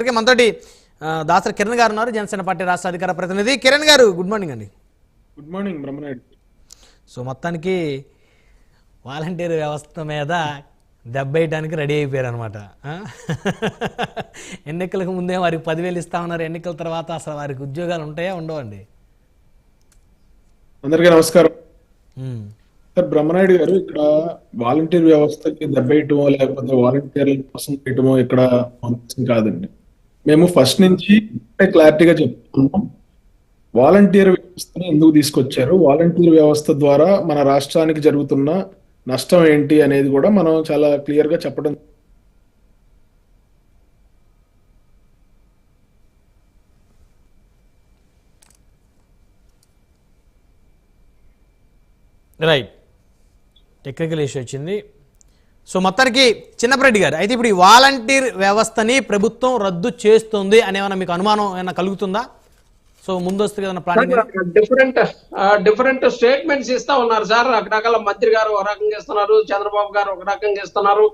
Okay, మనతోటి దాసరి కిరణ్ గారు ఉన్నారు, జనసేన పార్టీ రాష్ట్ర అధికార ప్రతినిధి. కిరణ్ గారు, గుడ్ మార్నింగ్ అండి. Good morning Brahmanaidu. సో మొత్తానికి వాలంటీర్ వ్యవస్థ మీద దెబ్బేయడానికి రెడీ అయిపోయారు అనమాట. ఎన్నికలకు ముందే వారికి 10,000 ఇస్తా ఉన్నారు, ఎన్నికల తర్వాత అసలు వారికి ఉద్యోగాలు ఉంటాయా ఉండవండి? అందరికీ నమస్కారం. సార్ బ్రహ్మనాయుడు గారు, ఇక్కడ వాలంటీర్ వ్యవస్థకి దెబ్బేయటమో లేకపోతే వాలంటీర్ల కోసం చేయటమో ఇక్కడ ఉద్దేశం కాదండి. మేము ఫస్ట్ నుంచి క్లారిటీగా చెప్తున్నాం. వాలంటీర్ వ్యవస్థని ఎందుకు తీసుకొచ్చారు, వాలంటీర్ వ్యవస్థ ద్వారా మన రాష్ట్రానికి జరుగుతున్న నష్టం ఏంటి అనేది కూడా మనం చాలా క్లియర్ గా చెప్పడం. రైట్, టెక్నికల్ ఇష్యూ వచ్చింది. సో మొత్తానికి చిన్నపరెడ్డి గారు, అయితే ఇప్పుడు ఈ వాలంటీర్ వ్యవస్థని ప్రభుత్వం రద్దు చేస్తుంది అనేమన్నా మీకు అనుమానం ఏమైనా కలుగుతుందా? సో ముందస్తుగా ఏదైనా ప్లానింగ్? డిఫరెంట్ స్టేట్మెంట్స్ ఇస్తా ఉన్నారు సార్. రకరకాల మంత్రి గారు ఒక రకంగా ఇస్తున్నారు, చంద్రబాబు గారు ఒక రకంగా ఇస్తున్నారు,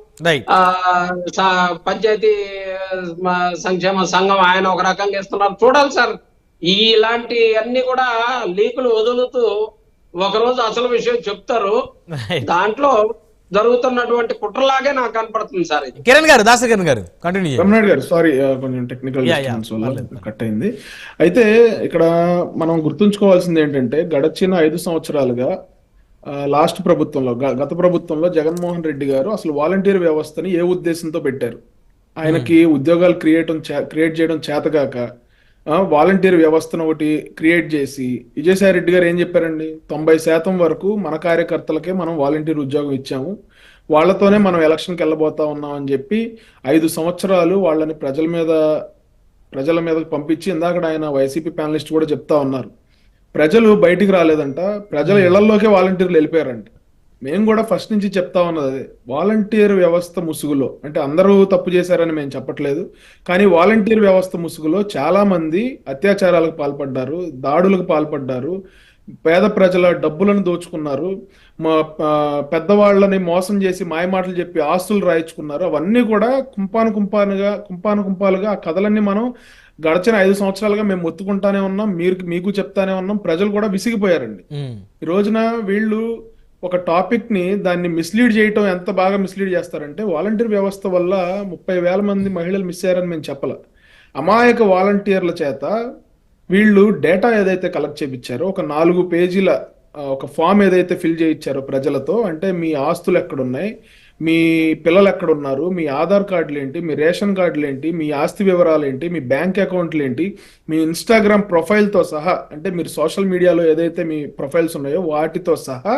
పంచాయతీ సంక్షేమ సంఘం ఆయన ఒక రకంగా ఇస్తున్నారు. చూడాలి సార్, ఇలాంటి అన్ని కూడా లీకులు వదులుతూ ఒకరోజు అసలు విషయం చెప్తారు. దాంట్లో జరుగుతున్నటువంటి కుట్రలాగే నాకు కనపడుతుంది సార్. కిరణ్ గారు, దాసరి కిరణ్ గారు కంటిన్యూ. రమణాయుడు గారు, సారీ కొంచెం టెక్నికల్ కట్ అయింది. అయితే ఇక్కడ మనం గుర్తుంచుకోవాల్సింది ఏంటంటే, గడచిన 5 సంవత్సరాలుగా లాస్ట్ ప్రభుత్వంలో, గత ప్రభుత్వంలో జగన్మోహన్ రెడ్డి గారు అసలు వాలంటీర్ వ్యవస్థని ఏ ఉద్దేశంతో పెట్టారు? ఆయనకి ఉద్యోగాలు క్రియేట్ చేయడం చేతగాక వాలంటీర్ వ్యవస్థను ఒకటి క్రియేట్ చేసి, విజయసాయి రెడ్డి గారు ఏం చెప్పారండి, 90% వరకు మన కార్యకర్తలకే మనం వాలంటీర్ ఉద్యోగం ఇచ్చాము, వాళ్ళతోనే మనం ఎలక్షన్కి వెళ్ళబోతా ఉన్నాం అని చెప్పి 5 సంవత్సరాలు వాళ్ళని ప్రజల మీద పంపించి, ఇందాక ఆయన వైసీపీ ప్యానలిస్ట్ కూడా చెప్తా ఉన్నారు, ప్రజలు బయటికి రాలేదంట, ప్రజల ఇళ్లలోకే వాలంటీర్లు వెళ్ళిపోయారంట. మేము కూడా ఫస్ట్ నుంచి చెప్తా ఉన్నది అదే, వాలంటీర్ వ్యవస్థ ముసుగులో, అంటే అందరూ తప్పు చేశారని మేము చెప్పట్లేదు, కానీ వాలంటీర్ వ్యవస్థ ముసుగులో చాలా మంది అత్యాచారాలకు పాల్పడ్డారు, దాడులకు పాల్పడ్డారు, పేద ప్రజల డబ్బులను దోచుకున్నారు, పెద్దవాళ్ళని మోసం చేసి మాయమాటలు చెప్పి ఆస్తులు రాయించుకున్నారు. అవన్నీ కూడా కుంపాలుగా ఆ కథలన్నీ మనం గడిచిన 5 సంవత్సరాలుగా మేము ఒత్తుకుంటానే ఉన్నాం, మీకు చెప్తానే ఉన్నాం. ప్రజలు కూడా విసిగిపోయారండి. ఈ రోజున వీళ్ళు ఒక టాపిక్ ని దాన్ని మిస్లీడ్ చేయటం ఎంత బాగా మిస్లీడ్ చేస్తారంటే, వాలంటీర్ వ్యవస్థ వల్ల 30,000 మంది మహిళలు మిస్ అయ్యారని మేము చెప్పాల. అమాయక వాలంటీర్ల చేత వీళ్ళు డేటా ఏదైతే కలెక్ట్ చేయించారో, ఒక 4 పేజీల ఒక ఫామ్ ఏదైతే ఫిల్ చేయించారో ప్రజలతో, అంటే మీ ఆస్తులు ఎక్కడున్నాయి, మీ పిల్లలు ఎక్కడున్నారు, మీ ఆధార్ కార్డులు ఏంటి, మీ రేషన్ కార్డులు ఏంటి, మీ ఆస్తి వివరాలు ఏంటి, మీ బ్యాంక్ అకౌంట్లు ఏంటి, మీ ఇన్స్టాగ్రామ్ ప్రొఫైల్తో సహా, అంటే మీరు సోషల్ మీడియాలో ఏదైతే మీ ప్రొఫైల్స్ ఉన్నాయో వాటితో సహా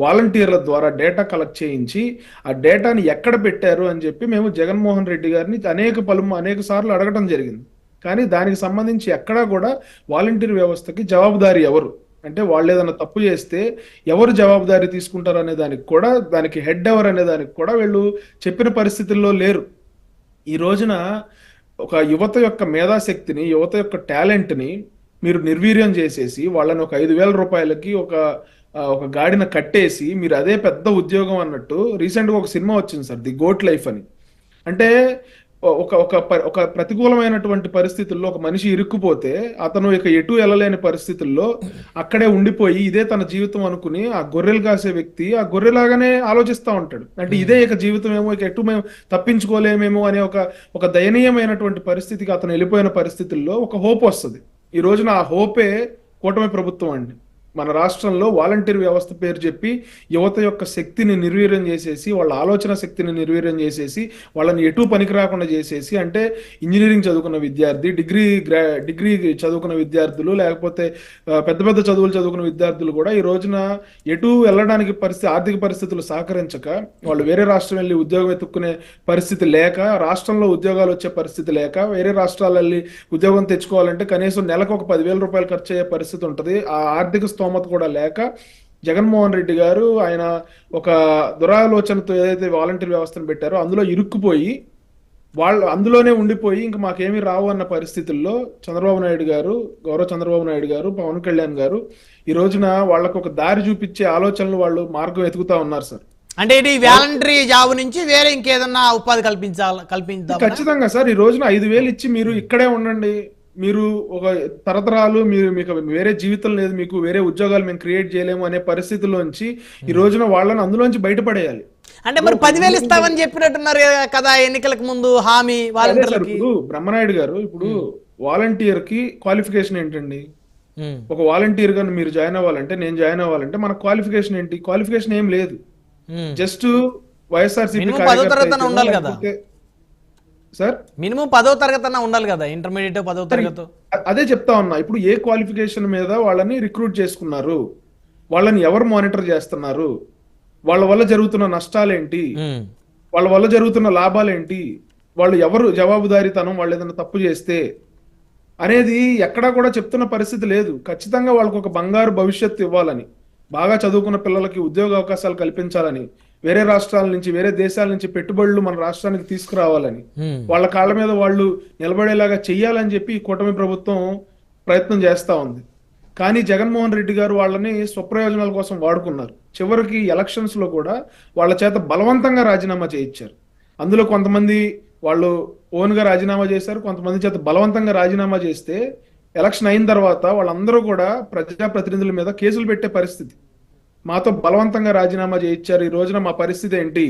వాలంటీర్ల ద్వారా డేటా కలెక్ట్ చేయించి ఆ డేటాని ఎక్కడ పెట్టారు అని చెప్పి మేము జగన్మోహన్ రెడ్డి గారిని అనేక సార్లు అడగటం జరిగింది. కానీ దానికి సంబంధించి ఎక్కడా కూడా వాలంటీర్ వ్యవస్థకి జవాబుదారీ ఎవరు, అంటే వాళ్ళు ఏదైనా తప్పు చేస్తే ఎవరు జవాబుదారీ తీసుకుంటారు అనే దానికి హెడ్ ఎవరు అనే దానికి కూడా వీళ్ళు చెప్పిన పరిస్థితుల్లో లేరు. ఈ రోజున ఒక యువత యొక్క మేధాశక్తిని, యువత యొక్క టాలెంట్ని మీరు నిర్వీర్యం చేసేసి వాళ్ళని ఒక 5,000 రూపాయలకి ఒక గాడిన కట్టేసి మీరు అదే పెద్ద ఉద్యోగం అన్నట్టు. రీసెంట్గా ఒక సినిమా వచ్చింది సార్, ది గోట్ లైఫ్ అని. అంటే ఒక ప్రతికూలమైనటువంటి పరిస్థితుల్లో ఒక మనిషి ఇరుక్కుపోతే అతను ఇక ఎటు వెళ్ళలేని పరిస్థితుల్లో అక్కడే ఉండిపోయి ఇదే తన జీవితం అనుకుని ఆ గొర్రెలు కాసే వ్యక్తి ఆ గొర్రెలాగానే ఆలోచిస్తూ ఉంటాడు. అంటే ఇదే ఇక జీవితం ఏమో, ఇక ఎటు మేము తప్పించుకోలేమేమో అనే ఒక దయనీయమైనటువంటి పరిస్థితికి అతను వెళ్ళిపోయిన పరిస్థితుల్లో ఒక హోప్ వస్తుంది. ఈ రోజున ఆ హోపే కూటమి ప్రభుత్వం అండి. మన రాష్ట్రంలో వాలంటీర్ వ్యవస్థ పేరు చెప్పి యువత యొక్క శక్తిని నిర్వీర్యం చేసేసి, వాళ్ళ ఆలోచన శక్తిని నిర్వీర్యం చేసేసి, వాళ్ళని ఎటు పనికి రాకుండా చేసేసి, అంటే ఇంజనీరింగ్ చదువుకున్న విద్యార్థి, డిగ్రీ చదువుకున్న విద్యార్థులు, లేకపోతే పెద్ద చదువులు చదువుకున్న విద్యార్థులు కూడా ఈ రోజున ఎటు వెళ్ళడానికి ఆర్థిక పరిస్థితులు సహకరించక వాళ్ళు వేరే రాష్ట్రం వెళ్ళి ఉద్యోగం ఎత్తుక్కునే పరిస్థితి లేక, రాష్ట్రంలో ఉద్యోగాలు వచ్చే పరిస్థితి లేక, వేరే రాష్ట్రాలు వెళ్ళి ఉద్యోగం తెచ్చుకోవాలంటే కనీసం నెలకు ఒక 10,000 రూపాయలు ఖర్చు అయ్యే పరిస్థితి ఉంటుంది. ఆ ఆర్థిక స్తోమత కూడా లేక జగన్మోహన్ రెడ్డి గారు ఆయన ఒక దురాలోచనతో ఏదైతే వాలంటీర్ వ్యవస్థను పెట్టారో అందులో ఇరుక్కుపోయి వాళ్ళు అందులోనే ఉండిపోయి ఇంకా మాకేమీ రావు అన్న పరిస్థితుల్లో గౌరవ చంద్రబాబు నాయుడు గారు, పవన్ కళ్యాణ్ గారు ఈ రోజున వాళ్ళకు ఒక దారి చూపించే ఆలోచనలు, వాళ్ళు మార్గం ఎతుకుతా ఉన్నారు సార్. అంటే ఇది వాలంటరీ జాబ్ నుంచి వేరే ఇంకేదన్నా ఉపాధి కల్పించాలి. ఖచ్చితంగా సార్. ఈ రోజున 5,000 ఇచ్చి మీరు ఇక్కడే ఉండండి, మీరు ఒక తరతరాలు మీకు వేరే జీవితం లేదు, మీకు వేరే ఉద్యోగాలు మేము క్రియేట్ చేయలేము అనే పరిస్థితుల్లోంచి ఈ రోజున వాళ్ళని అందులోంచి బయటపడేయాలి. అంటే మరి 10,000 ఇస్తామని చెప్పినట్టున్నారు కదా ఎన్నికలకు ముందు హామీ వాలంటీర్లకి. ఇప్పుడు బ్రహ్మనాయుడు గారు, ఇప్పుడు వాలంటీర్ కి క్వాలిఫికేషన్ ఏంటండి? ఒక వాలంటీర్ గా మీరు జాయిన్ అవ్వాలంటే, నేను జాయిన్ అవ్వాలంటే మన క్వాలిఫికేషన్ ఏంటి? క్వాలిఫికేషన్ ఏం లేదు. జస్ట్ వైఎస్ఆర్సీపీ ఉండాలి కదా సార్, మినిమం 10వ తరగతి ఉండాలి కదా, ఇంటర్మీడియట్ 10వ తరగతి. అదే చెప్తా ఉన్నా. ఇప్పుడు ఏ క్వాలిఫికేషన్ మీద వాళ్ళని రిక్రూట్ చేసుకున్నారు, వాళ్ళని ఎవరు మానిటర్ చేస్తున్నారు, వాళ్ళ వల్ల జరుగుతున్న నష్టాలేంటి, వాళ్ళ వల్ల జరుగుతున్న లాభాలేంటి, వాళ్ళు ఎవరు జవాబుదారీతనం, వాళ్ళు ఏదైనా తప్పు చేస్తే అనేది ఎక్కడా కూడా చెప్తున్న పరిస్థితి లేదు. ఖచ్చితంగా వాళ్ళకు ఒక బంగారు భవిష్యత్తు ఇవ్వాలని, బాగా చదువుకున్న పిల్లలకి ఉద్యోగ అవకాశాలు కల్పించాలని, వేరే రాష్ట్రాల నుంచి వేరే దేశాల నుంచి పెట్టుబడులు మన రాష్ట్రానికి తీసుకురావాలని, వాళ్ళ కాళ్ళ మీద వాళ్ళు నిలబడేలాగా చెయ్యాలని చెప్పి ఈ కూటమి ప్రభుత్వం ప్రయత్నం చేస్తా ఉంది. కానీ జగన్మోహన్ రెడ్డి గారు వాళ్ళని స్వప్రయోజనాల కోసం వాడుకున్నారు. చివరికి ఎలక్షన్స్ లో కూడా వాళ్ళ చేత బలవంతంగా రాజీనామా చేయించారు. అందులో కొంతమంది వాళ్ళు ఓన్ గా రాజీనామా చేశారు, కొంతమంది చేత బలవంతంగా రాజీనామా చేస్తే ఎలక్షన్ అయిన తర్వాత వాళ్ళందరూ కూడా ప్రజాప్రతినిధుల మీద కేసులు పెట్టే పరిస్థితి. మాతో బలవంతంగా రాజీనామా చేయించారు, ఈ రోజున మా పరిస్థితి ఏంటి?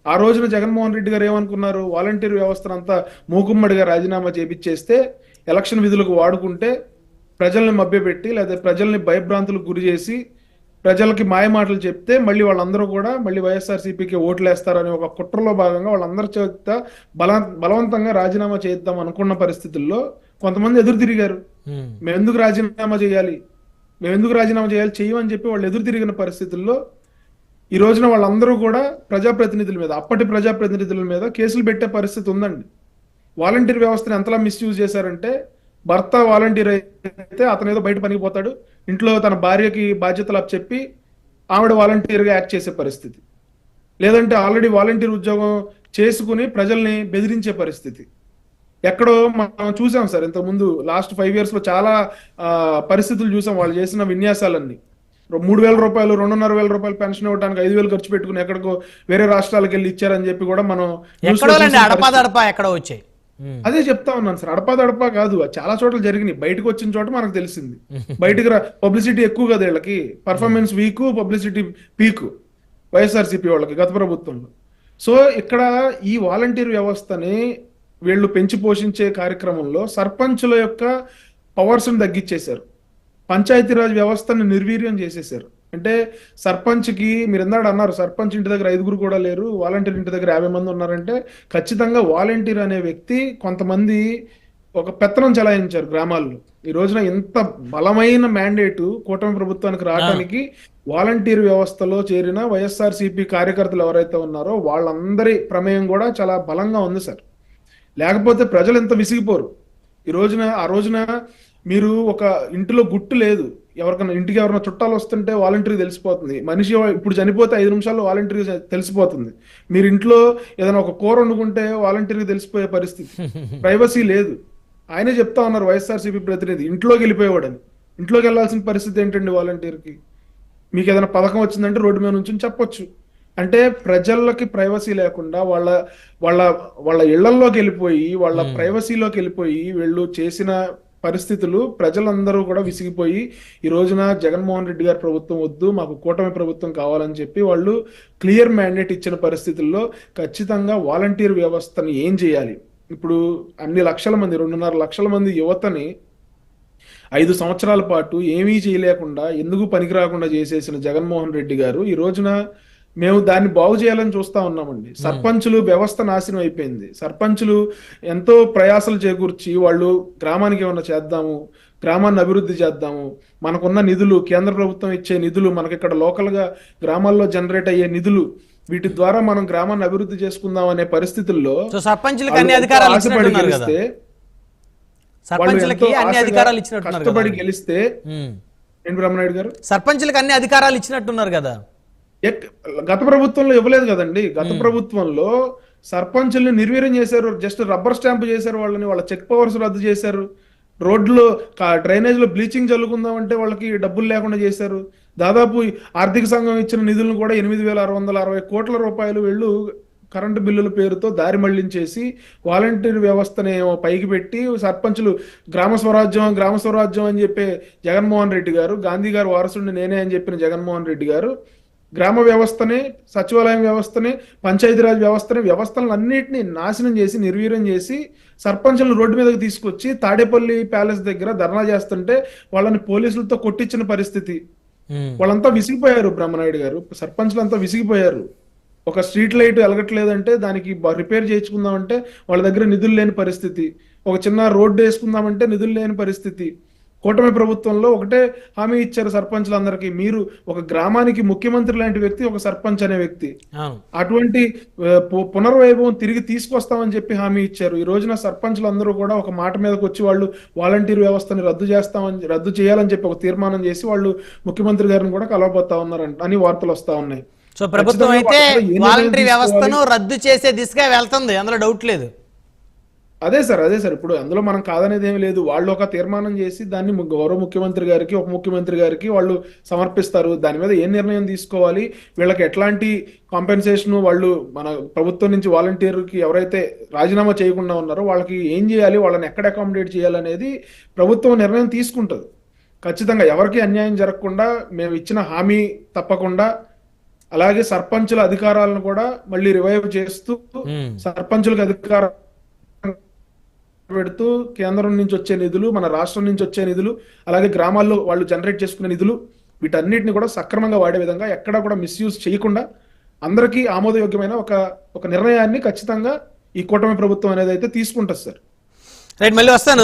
ఆ రోజున జగన్మోహన్ రెడ్డి గారు ఏమనుకున్నారు? వాలంటీర్ వ్యవస్థనంతా మూకుమ్మడిగా రాజీనామా చేపించేస్తే ఎలక్షన్ విధులకు వాడుకుంటే ప్రజల్ని మభ్యపెట్టి లేదా ప్రజల్ని భయభ్రాంతులకు గురి చేసి ప్రజలకి మాయమాటలు చెప్తే మళ్ళీ వాళ్ళందరూ కూడా మళ్ళీ వైఎస్ఆర్సీపీకి ఓట్లేస్తారనే ఒక కుట్రలో భాగంగా వాళ్ళందరి చేత బలవంతంగా రాజీనామా చేద్దాం అనుకున్న పరిస్థితుల్లో కొంతమంది ఎదురు తిరిగారు. మేము ఎందుకు రాజీనామా చేయాలి, చేయమని చెప్పి వాళ్ళు ఎదురు తిరిగిన పరిస్థితుల్లో ఈ రోజున వాళ్ళందరూ కూడా ప్రజాప్రతినిధుల మీద, అప్పటి ప్రజాప్రతినిధుల మీద కేసులు పెట్టే పరిస్థితి ఉందండి. వాలంటీర్ వ్యవస్థను ఎంతలా మిస్యూజ్ చేశారంటే, భర్త వాలంటీర్ అయితే అతను ఏదో బయట పనికి పోతాడు, ఇంట్లో తన భార్యకి బాధ్యతలు చెప్పి ఆవిడ వాలంటీర్గా యాక్ట్ చేసే పరిస్థితి, లేదంటే ఆల్రెడీ వాలంటీర్ ఉద్యోగం చేసుకుని ప్రజల్ని బెదిరించే పరిస్థితి ఎక్కడో మనం చూసాం సార్. ఇంతకుముందు లాస్ట్ 5 years లో చాలా పరిస్థితులు చూసాం. వాళ్ళు చేసిన విన్యాసాలన్నీ 3,000 రూపాయలు 2,500 రూపాయలు పెన్షన్ ఇవ్వడానికి 5,000 ఖర్చు పెట్టుకుని ఎక్కడికో వేరే రాష్ట్రాలకు వెళ్ళి ఇచ్చారని చెప్పి కూడా మనం వచ్చాయి. అదే చెప్తా ఉన్నాను సార్. అడపా కాదు, చాలా చోట్ల జరిగినాయి. బయటకు వచ్చిన చోట మనకు తెలిసింది. బయటకు పబ్లిసిటీ ఎక్కువ కదా వీళ్ళకి, performance week, publicity peak YSRCP వాళ్ళకి గత ప్రభుత్వంలో. సో ఇక్కడ ఈ వాలంటీర్ వ్యవస్థని వీళ్ళు పెంచి పోషించే కార్యక్రమంలో సర్పంచుల యొక్క పవర్స్ ని తగ్గించేశారు, పంచాయతీరాజ్ వ్యవస్థను నిర్వీర్యం చేసేశారు. అంటే సర్పంచ్కి మీరు ఎందాడు అన్నారు, సర్పంచ్ ఇంటి దగ్గర 5 కూడా లేరు, వాలంటీర్ ఇంటి దగ్గర 50 మంది ఉన్నారంటే ఖచ్చితంగా వాలంటీర్ అనే వ్యక్తి కొంతమంది ఒక పెత్తనం చెలాయించారు గ్రామాల్లో. ఈ రోజున ఇంత బలమైన మ్యాండేటు కూటమి ప్రభుత్వానికి రావడానికి వాలంటీర్ వ్యవస్థలో చేరిన వైఎస్ఆర్సీపీ కార్యకర్తలు ఎవరైతే ఉన్నారో వాళ్ళందరి ప్రమేయం కూడా చాలా బలంగా ఉంది సార్. లేకపోతే ప్రజలు ఎంత విసిగిపోరు. ఆ రోజున మీరు ఒక ఇంటిలో గుట్టు లేదు, ఇంటికి ఎవరైనా చుట్టాలు వస్తుంటే వాలంటీర్ తెలిసిపోతుంది. మనిషి ఇప్పుడు చనిపోతే 5 నిమిషాల్లో వాలంటీర్ తెలిసిపోతుంది. మీరు ఇంట్లో ఏదైనా ఒక కూర వండుకుంటే వాలంటీర్కి తెలిసిపోయే పరిస్థితి. ప్రైవసీ లేదు. ఆయనే చెప్తా ఉన్నారు వైఎస్ఆర్సీపీ ప్రతినిధి, ఇంట్లోకి వెళ్ళిపోయేవాడని. ఇంట్లోకి వెళ్లాల్సిన పరిస్థితి ఏంటండి వాలంటీర్కి? మీకు ఏదైనా పథకం వచ్చిందంటే రోడ్డు మీద నుంచి చెప్పొచ్చు. అంటే ప్రజలకి ప్రైవసీ లేకుండా వాళ్ళ ఇళ్లలోకి వెళ్ళిపోయి వాళ్ళ ప్రైవసీలోకి వెళ్ళిపోయి వీళ్ళు చేసిన పరిస్థితులు ప్రజలందరూ కూడా విసిగిపోయి ఈ రోజున జగన్మోహన్ రెడ్డి గారి ప్రభుత్వం వద్దు, మాకు కూటమి ప్రభుత్వం కావాలని చెప్పి వాళ్ళు క్లియర్ మ్యాండేట్ ఇచ్చిన పరిస్థితుల్లో ఖచ్చితంగా వాలంటీర్ వ్యవస్థని ఏం చేయాలి? ఇప్పుడు అన్ని లక్షల మంది 2.5 లక్షల మంది యువతని 5 సంవత్సరాల పాటు ఏమీ చేయలేకుండా ఎందుకు పనికిరాకుండా చేసేసిన జగన్మోహన్ రెడ్డి గారు ఈ రోజున మేము దాన్ని బాగు చేయాలని చూస్తా ఉన్నామండి. సర్పంచులు వ్యవస్థ నాశనం అయిపోయింది. సర్పంచులు ఎంతో ప్రయాసలు చేకూర్చి వాళ్ళు గ్రామానికి ఏమన్నా చేద్దాము, గ్రామాన్ని అభివృద్ధి చేద్దాము, మనకున్న నిధులు, కేంద్ర ప్రభుత్వం ఇచ్చే నిధులు, మనకి ఇక్కడ లోకల్ గా గ్రామాల్లో జనరేట్ అయ్యే నిధులు, వీటి ద్వారా మనం గ్రామాన్ని అభివృద్ధి చేసుకుందాం అనే పరిస్థితుల్లో కష్టపడి గెలిస్తే బ్రహ్మనాయుడు గారు సర్పంచులకు అన్ని అధికారాలు ఇచ్చినట్టున్నారు కదా. గత ప్రభుత్వంలో ఇవ్వలేదు కదండి. గత ప్రభుత్వంలో సర్పంచుల్ని నిర్వీర్యం చేశారు, జస్ట్ రబ్బర్ స్టాంప్ చేశారు వాళ్ళని, వాళ్ళ చెక్ పవర్స్ రద్దు చేశారు, రోడ్లు డ్రైనేజ్ లో బ్లీచింగ్ చల్లుకుందాం అంటే వాళ్ళకి డబ్బులు లేకుండా చేశారు, దాదాపు ఆర్థిక సంఘం ఇచ్చిన నిధులను కూడా 8,660 కోట్ల రూపాయలు వీళ్ళు కరెంటు బిల్లుల పేరుతో దారి మళ్లించేసి వాలంటీర్ వ్యవస్థని పైకి పెట్టి సర్పంచులు గ్రామ స్వరాజ్యం అని చెప్పే జగన్మోహన్ రెడ్డి గారు, గాంధీ గారు వారసుడిని నేనే అని చెప్పిన జగన్మోహన్ రెడ్డి గారు గ్రామ వ్యవస్థని, సచివాలయం వ్యవస్థని, పంచాయతీరాజ్ వ్యవస్థలను అన్నిటినీ నాశనం చేసి నిర్వీర్యం చేసి సర్పంచులను రోడ్డు మీదకి తీసుకొచ్చి తాడేపల్లి ప్యాలెస్ దగ్గర ధర్నా చేస్తుంటే వాళ్ళని పోలీసులతో కొట్టించిన పరిస్థితి. వాళ్ళంతా విసిగిపోయారు. బ్రహ్మనాయుడు గారు సర్పంచులంతా విసిగిపోయారు. ఒక స్ట్రీట్ లైట్ వెలగట్లేదంటే దానికి రిపేర్ చేయించుకుందామంటే వాళ్ళ దగ్గర నిధులు లేని పరిస్థితి. ఒక చిన్న రోడ్డు వేసుకుందామంటే నిధులు లేని పరిస్థితి. కూటమి ప్రభుత్వంలో ఒకటే హామీ ఇచ్చారు సర్పంచులందరికీ, మీరు ఒక గ్రామానికి ముఖ్యమంత్రి లాంటి వ్యక్తి ఒక సర్పంచ్ అనే వ్యక్తి, అటువంటి పునర్వైభవం తిరిగి తీసుకొస్తామని చెప్పి హామీ ఇచ్చారు. ఈ రోజున సర్పంచులందరూ కూడా ఒక మాట మీదకి వచ్చి వాళ్ళు వాలంటీర్ వ్యవస్థని రద్దు చేయాలని చెప్పి ఒక తీర్మానం చేసి వాళ్ళు ముఖ్యమంత్రి గారిని కూడా కలవబోతా ఉన్నారంట అని వార్తలు వస్తా ఉన్నాయి. సో ప్రభుత్వం అయితే వాలంటరీ వ్యవస్థను రద్దు చేసే దిశగా వెళ్తుంది, అందులో డౌట్ లేదు. అదే సార్ ఇప్పుడు అందులో మనం కాదనేది ఏమి లేదు. వాళ్ళు ఒక తీర్మానం చేసి దాన్ని గౌరవ ముఖ్యమంత్రి గారికి, ఉప ముఖ్యమంత్రి గారికి వాళ్ళు సమర్పిస్తారు. దాని మీద ఏ నిర్ణయం తీసుకోవాలి, వీళ్ళకి ఎట్లాంటి కాంపెన్సేషన్, వాళ్ళు మన ప్రభుత్వం నుంచి వాలంటీర్కి ఎవరైతే రాజీనామా చేయకుండా ఉన్నారో వాళ్ళకి ఏం చేయాలి, వాళ్ళని ఎక్కడ అకామిడేట్ చేయాలనేది ప్రభుత్వం నిర్ణయం తీసుకుంటుంది. ఖచ్చితంగా ఎవరికి అన్యాయం జరగకుండా మేము ఇచ్చిన హామీ తప్పకుండా, అలాగే సర్పంచుల అధికారాలను కూడా మళ్ళీ రివైవ్ చేస్తూ సర్పంచులకు అధికారం పెడుతూ కేంద్రం నుంచి వచ్చే నిధులు, మన రాష్ట్రం నుంచి వచ్చే నిధులు, అలాగే గ్రామాల్లో వాళ్ళు జనరేట్ చేసుకునే నిధులు, వీటన్నిటిని కూడా సక్రమంగా వాడే విధంగా ఎక్కడా కూడా మిస్యూజ్ చేయకుండా అందరికీ ఆమోదయోగ్యమైన ఒక నిర్ణయాన్ని ఖచ్చితంగా ఈ కూటమి ప్రభుత్వం అనేది అయితే తీసుకుంటుంది సార్. రైట్, మళ్ళీ వస్తాను.